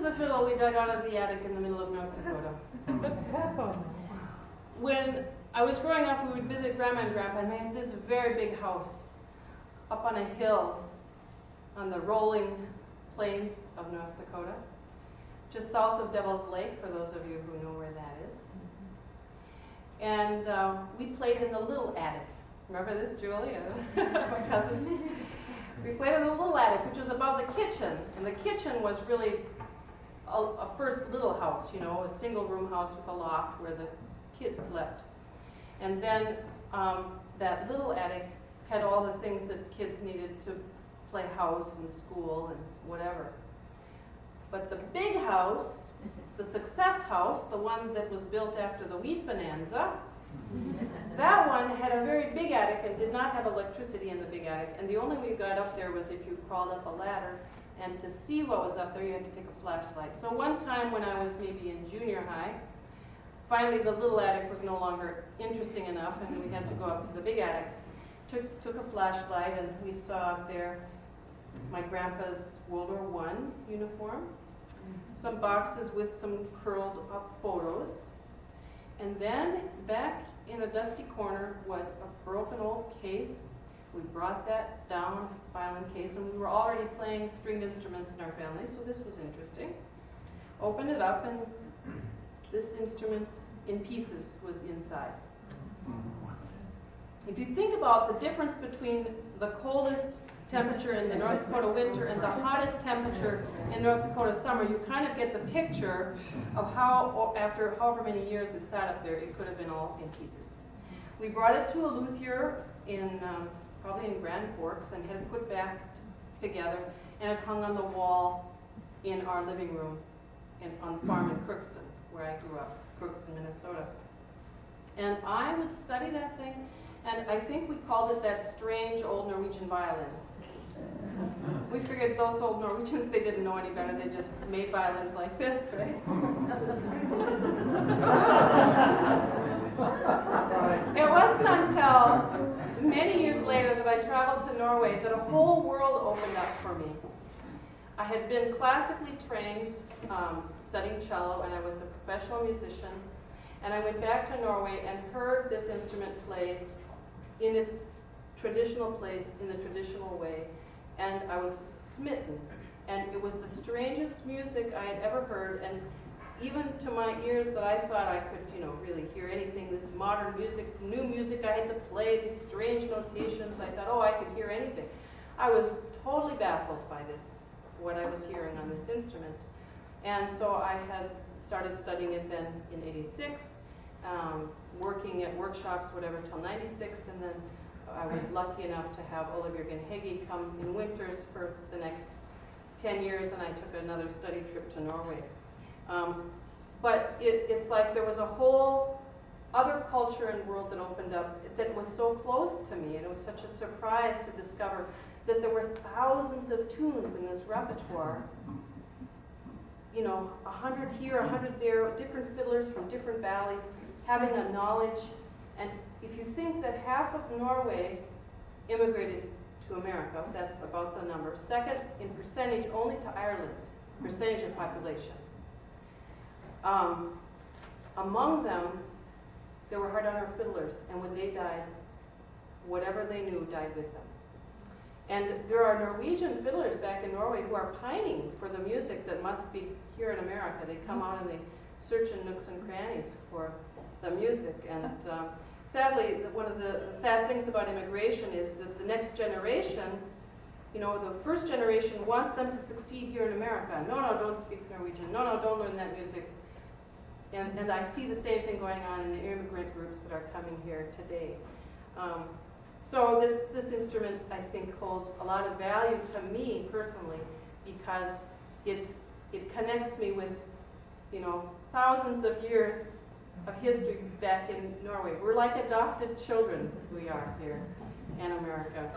the fiddle we dug out of the attic in the middle of North Dakota. When I was growing up, we would visit Grandma and Grandpa, and they had this very big house up on a hill on the rolling plains of North Dakota, just south of Devil's Lake, for those of you who know where that is. And we played in the little attic. Remember this, Julie, my cousin? We played in the little attic, which was above the kitchen. And the kitchen was really a first little house, you know, a single room house with a loft where the kids slept. And then that little attic had all the things that kids needed to play house and school and whatever. But the big house, the success house, the one that was built after the wheat bonanza, that one had a very big attic and did not have electricity in the big attic. And the only way you got up there was if you crawled up a ladder. And to see what was up there, you had to take a flashlight. So one time when I was maybe in junior high, finally the little attic was no longer interesting enough, and we had to go up to the big attic. Took a flashlight, and we saw up there my grandpa's World War I uniform, some boxes with some curled up photos, and then back in a dusty corner was a broken old case. We brought that down, violin case, and we were already playing stringed instruments in our family, so this was interesting. Opened it up, and this instrument in pieces was inside. If you think about the difference between the coldest temperature in the North Dakota winter and the hottest temperature in North Dakota summer, you kind of get the picture of how, after however many years it sat up there, it could have been all in pieces. We brought it to a luthier in probably in Grand Forks and had it put back together, and it hung on the wall in our living room on the farm in Crookston, where I grew up, Crookston, Minnesota. And I would study that thing, and I think we called it that strange old Norwegian violin. We figured those old Norwegians, they didn't know any better. They just made violins like this, right? It wasn't until many years later that I traveled to Norway that a whole world opened up for me. I had been classically trained, studying cello, and I was a professional musician. And I went back to Norway and heard this instrument played in its traditional place, in the traditional way. And I was smitten. And it was the strangest music I had ever heard. And even to my ears that I thought I could, really hear anything, this modern music, new music I had to play, these strange notations, I thought, oh, I could hear anything. I was totally baffled by this, what I was hearing on this instrument. And so I had started studying it then in '86, working at workshops, whatever, till '96, and then I was lucky enough to have Ole Bjørgen Hegge come in winters for the next 10 years, and I took another study trip to Norway. But it's like there was a whole other culture and world that opened up that was so close to me, and it was such a surprise to discover that there were thousands of tunes in this repertoire. 100 here, 100 there, different fiddlers from different valleys, having a knowledge. And if you think that half of Norway immigrated to America, that's about the number. Second, in percentage, only to Ireland, percentage of population. Among them, there were hard-on fiddlers, and when they died, whatever they knew died with them. And there are Norwegian fiddlers back in Norway who are pining for the music that must be here in America. They come out and they search in nooks and crannies for the music. And sadly, one of the sad things about immigration is that the next generation, the first generation wants them to succeed here in America. No, don't speak Norwegian. No, don't learn that music. And I see the same thing going on in the immigrant groups that are coming here today. So this instrument, I think, holds a lot of value to me personally because it connects me with, thousands of years of history back in Norway. We're like adopted children, we are here in America.